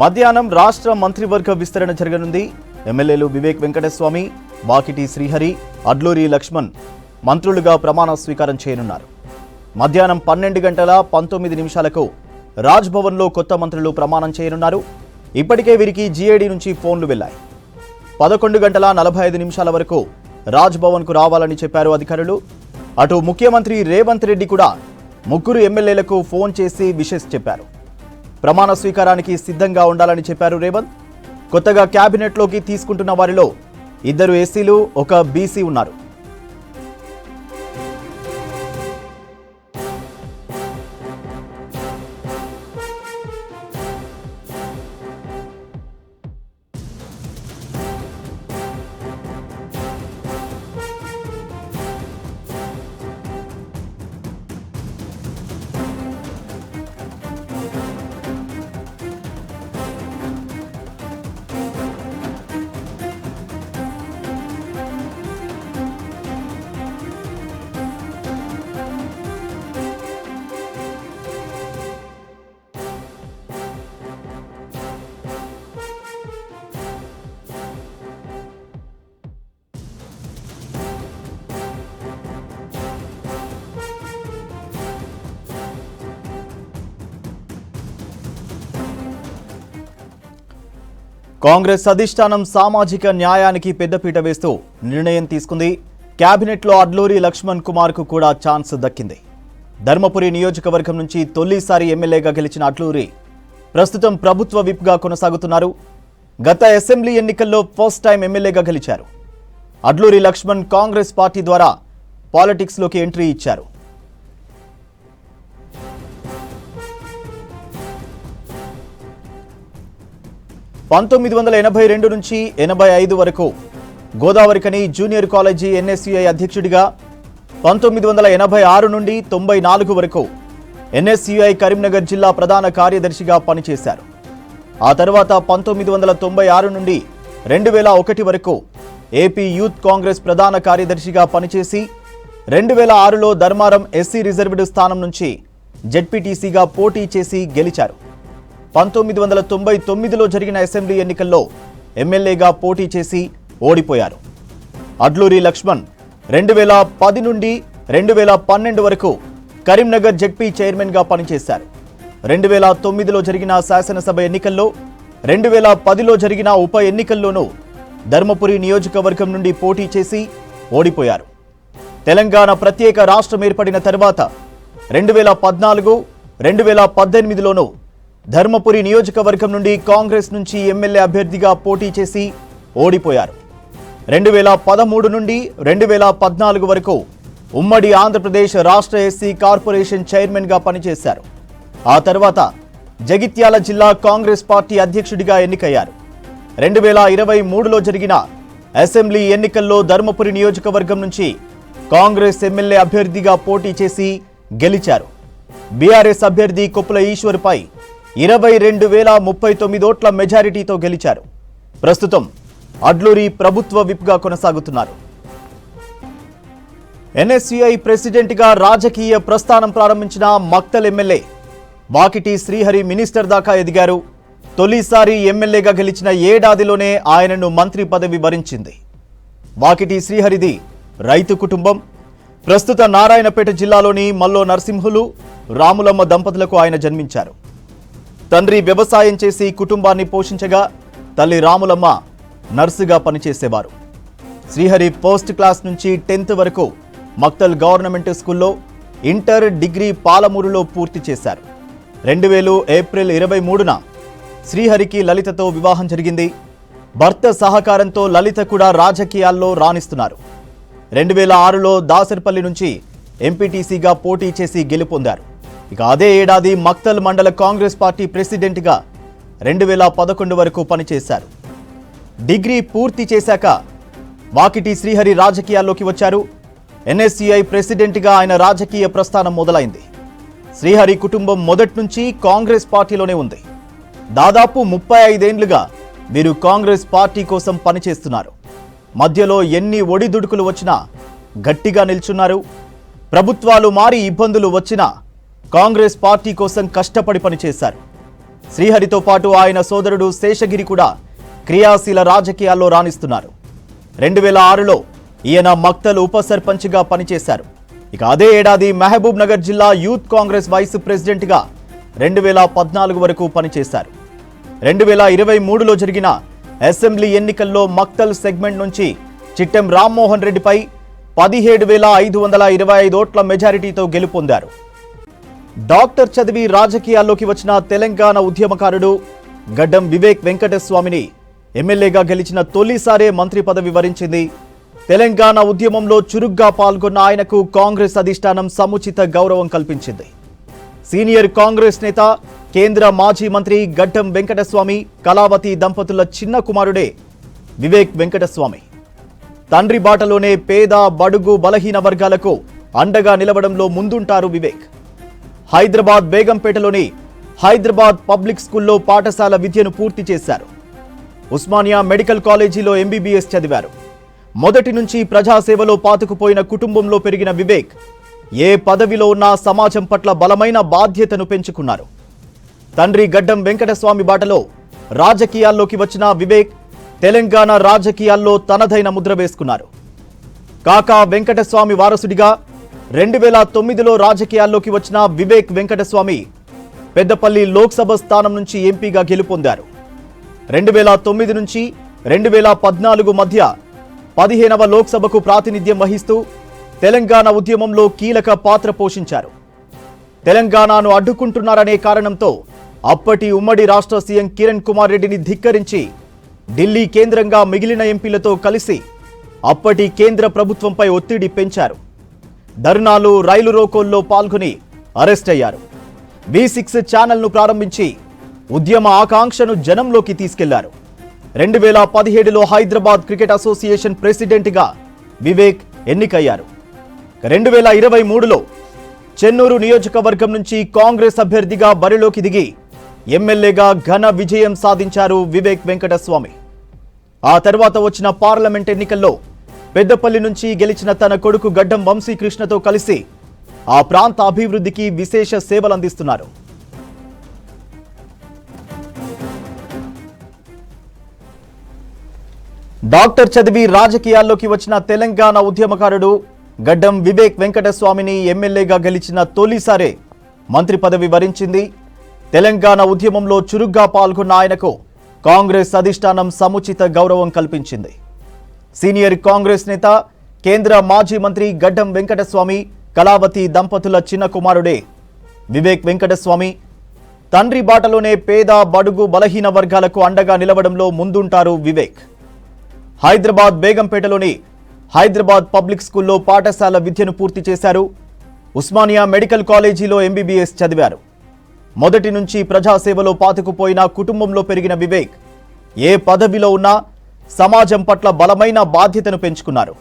మధ్యాహ్నం రాష్ట్ర మంత్రివర్గ విస్తరణ జరగనుంది. ఎమ్మెల్యేలు వివేక్ వెంకటస్వామి, వాకిటి శ్రీహరి, అడ్లూరి లక్ష్మణ్ మంత్రులుగా ప్రమాణ స్వీకారం చేయనున్నారు. మధ్యాహ్నం 12:19 రాజ్భవన్లో కొత్త మంత్రులు ప్రమాణం చేయనున్నారు. ఇప్పటికే వీరికి జీఏడీ నుంచి ఫోన్లు వెళ్లాయి. 11:45 వరకు రాజ్భవన్కు రావాలని చెప్పారు అధికారులు. అటు ముఖ్యమంత్రి రేవంత్ రెడ్డి కూడా ముగ్గురు ఎమ్మెల్యేలకు ఫోన్ చేసి విషెస్ చెప్పారు. ప్రమాణ స్వీకారానికి సిద్ధంగా ఉండాలని చెప్పారు రేవంత్. కొత్తగా క్యాబినెట్లోకి తీసుకుంటున్న వారిలో 2 ఎస్సీలు, 1 బీసీ ఉన్నారు. కాంగ్రెస్ అధిష్టానం సామాజిక న్యాయానికి పెద్దపీట వేస్తూ నిర్ణయం తీసుకుంది. క్యాబినెట్లో అడ్లూరి లక్ష్మణ్ కుమార్కు కూడా ఛాన్స్ దక్కింది. ధర్మపురి నియోజకవర్గం నుంచి తొలిసారి ఎమ్మెల్యేగా గెలిచిన అడ్లూరి ప్రస్తుతం ప్రభుత్వ విప్గా కొనసాగుతున్నారు. గత అసెంబ్లీ ఎన్నికల్లో ఫస్ట్ టైం ఎమ్మెల్యేగా గెలిచారు. అడ్లూరి లక్ష్మణ్ కాంగ్రెస్ పార్టీ ద్వారా పాలిటిక్స్లోకి ఎంట్రీ ఇచ్చారు. 1982 నుంచి 85 వరకు గోదావరికని జూనియర్ కాలేజీ ఎన్ఎస్యుఐ అధ్యక్షుడిగా, 1986 నుండి 94 వరకు ఎన్ఎస్యుఐ కరీంనగర్ జిల్లా ప్రధాన కార్యదర్శిగా పనిచేశారు. ఆ తర్వాత 1996 నుండి 2001 వరకు ఏపీ యూత్ కాంగ్రెస్ ప్రధాన కార్యదర్శిగా పనిచేసి 2006లో ధర్మారం ఎస్సీ రిజర్వ్డ్ స్థానం నుంచి జెడ్పీటీసీగా పోటీ చేసి గెలిచారు. 1999లో జరిగిన అసెంబ్లీ ఎన్నికల్లో ఎమ్మెల్యేగా పోటీ చేసి ఓడిపోయారు. అడ్లూరి లక్ష్మణ్ 2010 నుండి 2012 వరకు కరీంనగర్ జెడ్పీ చైర్మన్గా పనిచేశారు. 2009లో జరిగిన శాసనసభ ఎన్నికల్లో, 2010లో జరిగిన ఉప ఎన్నికల్లోనూ ధర్మపురి నియోజకవర్గం నుండి పోటీ చేసి ఓడిపోయారు. తెలంగాణ ప్రత్యేక రాష్ట్రం ఏర్పడిన తర్వాత 2014, 2018లోనూ ధర్మపురి నియోజకవర్గం నుండి కాంగ్రెస్ నుంచి ఎమ్మెల్యే అభ్యర్థిగా పోటీ చేసి ఓడిపోయారు. 2013 నుండి 2014 వరకు ఉమ్మడి ఆంధ్రప్రదేశ్ రాష్ట్ర ఎస్సీ కార్పొరేషన్ చైర్మన్గా పనిచేశారు. ఆ తర్వాత జగిత్యాల జిల్లా కాంగ్రెస్ పార్టీ అధ్యక్షుడిగా ఎన్నికయ్యారు. 2023లో జరిగిన అసెంబ్లీ ఎన్నికల్లో ధర్మపురి నియోజకవర్గం నుంచి కాంగ్రెస్ ఎమ్మెల్యే అభ్యర్థిగా పోటీ చేసి గెలిచారు. బీఆర్ఎస్ అభ్యర్థి కొప్పుల ఈశ్వర్పై 22,039 ఓట్ల మెజారిటీతో గెలిచారు. ప్రస్తుతం అడ్లూరి ప్రభుత్వ విప్గా కొనసాగుతున్నారు. ఎన్ఎస్యుఐ ప్రెసిడెంట్గా రాజకీయ ప్రస్థానం ప్రారంభించిన మక్తల్ ఎమ్మెల్యే వాకిటి శ్రీహరి మినిస్టర్ దాకా ఎదిగారు. తొలిసారి ఎమ్మెల్యేగా గెలిచిన ఏడాదిలోనే ఆయనను మంత్రి పదవి వరించింది. వాకిటి శ్రీహరిది రైతు కుటుంబం. ప్రస్తుత నారాయణపేట జిల్లాలోని మల్లో నరసింహులు, రాములమ్మ దంపతులకు ఆయన జన్మించారు. తండ్రి వ్యవసాయం చేసి కుటుంబాన్ని పోషించగా, తల్లి రాములమ్మ నర్సుగా పనిచేసేవారు. శ్రీహరి ఫస్ట్ క్లాస్ నుంచి 10th వరకు మక్తల్ గవర్నమెంట్ స్కూల్లో, ఇంటర్, డిగ్రీ పాలమూరులో పూర్తి చేశారు. 2000 ఏప్రిల్ 23న శ్రీహరికి లలితతో వివాహం జరిగింది. భర్త సహకారంతో లలిత కూడా రాజకీయాల్లో రాణిస్తున్నారు. 2006లో దాసర్పల్లి నుంచి ఎంపీటీసీగా పోటీ చేసి గెలుపొందారు. ఇక అదే ఏడాది మక్తల్ మండల కాంగ్రెస్ పార్టీ ప్రెసిడెంట్గా 2011 వరకు పనిచేశారు. డిగ్రీ పూర్తి చేశాక వాకిటి శ్రీహరి రాజకీయాల్లోకి వచ్చారు. ఎన్ఎస్యుఐ ప్రెసిడెంట్గా ఆయన రాజకీయ ప్రస్థానం మొదలైంది. శ్రీహరి కుటుంబం మొదటి నుంచి కాంగ్రెస్ పార్టీలోనే ఉంది. దాదాపు 35 ఏళ్లుగా వీరు కాంగ్రెస్ పార్టీ కోసం పనిచేస్తున్నారు. మధ్యలో ఎన్ని ఒడిదుడుకులు వచ్చినా గట్టిగా నిల్చున్నారు. ప్రభుత్వాలు మారి ఇబ్బందులు వచ్చినా కాంగ్రెస్ పార్టీ కోసం కష్టపడి పనిచేశారు. శ్రీహరితో పాటు ఆయన సోదరుడు శేషగిరి కూడా క్రియాశీల రాజకీయాల్లో రాణిస్తున్నారు. 2006లో ఈయన మక్తల్ ఉప సర్పంచ్గా పనిచేశారు. ఇక అదే ఏడాది మహబూబ్ నగర్ జిల్లా యూత్ కాంగ్రెస్ వైస్ ప్రెసిడెంట్గా 2014 వరకు పనిచేశారు. 2023లో జరిగిన అసెంబ్లీ ఎన్నికల్లో మక్తల్ సెగ్మెంట్ నుంచి చిట్టెం రామ్మోహన్ రెడ్డిపై 17,525 ఓట్ల మెజారిటీతో గెలుపొందారు. డాక్టర్ చదివి రాజకీయాల్లోకి వచ్చిన తెలంగాణ ఉద్యమకారుడు గడ్డం వివేక్ వెంకటస్వామిని ఎమ్మెల్యేగా గెలిచిన తొలిసారే మంత్రి పదవి వరించింది. తెలంగాణ ఉద్యమంలో చురుగ్గా పాల్గొన్న ఆయనకు కాంగ్రెస్ అధిష్టానం సముచిత గౌరవం కల్పించింది. సీనియర్ కాంగ్రెస్ నేత, కేంద్ర మాజీ మంత్రి గడ్డం వెంకటస్వామి కళావతి దంపతుల చిన్న కుమారుడే వివేక్ వెంకటస్వామి. తండ్రి బాటలోనే పేద, బడుగు, బలహీన వర్గాలకు అండగా నిలవడంలో ముందుంటారు వివేక్. హైదరాబాద్ బేగంపేటలోని హైదరాబాద్ పబ్లిక్ స్కూల్లో పాఠశాల విద్యను పూర్తి చేశారు. ఉస్మానియా మెడికల్ కాలేజీలో ఎంబీబీఎస్ చదివారు. మొదటి నుంచి ప్రజాసేవలో పాతుకుపోయిన కుటుంబంలో పెరిగిన వివేక్ ఏ పదవిలో ఉన్నా సమాజం పట్ల బలమైన బాధ్యతను పెంచుకున్నారు. తండ్రి గడ్డం వెంకటస్వామి బాటలో రాజకీయాల్లోకి వచ్చిన వివేక్ తెలంగాణ రాజకీయాల్లో తనదైన ముద్ర వేసుకున్నారు. కాకా వెంకటస్వామి వారసుడిగా 2009లో రాజకీయాల్లోకి వచ్చిన వివేక్ వెంకటస్వామి పెద్దపల్లి లోక్సభ స్థానం నుంచి ఎంపీగా గెలుపొందారు. 2009 నుంచి 2014 మధ్య 15వ లోక్సభకు ప్రాతినిధ్యం వహిస్తూ తెలంగాణ ఉద్యమంలో కీలక పాత్ర పోషించారు. తెలంగాణను అడ్డుకుంటున్నారనే కారణంతో అప్పటి ఉమ్మడి రాష్ట్ర సీఎం కిరణ్ కుమార్ రెడ్డిని ధిక్కరించి ఢిల్లీ కేంద్రంగా మిగిలిన ఎంపీలతో కలిసి అప్పటి కేంద్ర ప్రభుత్వంపై ఒత్తిడి పెంచారు. ధర్నాలు, రైలు రోకోల్లో పాల్గొని అరెస్ట్ అయ్యారు. V6 ఛానల్ను ప్రారంభించి ఉద్యమ ఆకాంక్షను జనంలోకి తీసుకెళ్లారు. 2017లో హైదరాబాద్ క్రికెట్ అసోసియేషన్ ప్రెసిడెంట్గా వివేక్ ఎన్నికయ్యారు. 2023లో చెన్నూరు నియోజకవర్గం నుంచి కాంగ్రెస్ అభ్యర్థిగా బరిలోకి దిగి ఎమ్మెల్యేగా ఘన విజయం సాధించారు వివేక్ వెంకటస్వామి. ఆ తర్వాత వచ్చిన పార్లమెంట్ ఎన్నికల్లో పెద్దపల్లి నుంచి గెలిచిన తన కొడుకు గడ్డం వంశీకృష్ణతో కలిసి ఆ ప్రాంత అభివృద్ధికి విశేష సేవలందిస్తున్నారు. డాక్టర్ చదివి రాజకీయాల్లోకి వచ్చిన తెలంగాణ ఉద్యమకారుడు గడ్డం వివేక్ వెంకటస్వామిని ఎమ్మెల్యేగా గెలిచిన తొలిసారే మంత్రి పదవి వరించింది. తెలంగాణ ఉద్యమంలో చురుగ్గా పాల్గొన్న ఆయనకు కాంగ్రెస్ అధిష్టానం సముచిత గౌరవం కల్పించింది. సీనియర్ కాంగ్రెస్ నేత, కేంద్ర మాజీ మంత్రి గడ్డం వెంకటస్వామి కళావతి దంపతుల చిన్న కుమారుడే వివేక్ వెంకటస్వామి. తండ్రి బాటలోనే పేద, బడుగు, బలహీన వర్గాలకు అండగా నిలవడంలో ముందుంటారు వివేక్. హైదరాబాద్ బేగంపేటలోని హైదరాబాద్ పబ్లిక్ స్కూల్లో పాఠశాల విద్యను పూర్తి చేశారు. ఉస్మానియా మెడికల్ కాలేజీలో ఎంబీబీఎస్ చదివారు. మొదటి నుంచి ప్రజాసేవలో పాతుకుపోయిన కుటుంబంలో పెరిగిన వివేక్ ఏ పదవిలో ఉన్నా సమాజం పట్ల బలమైన బాధ్యతను పెంచుకున్నారు.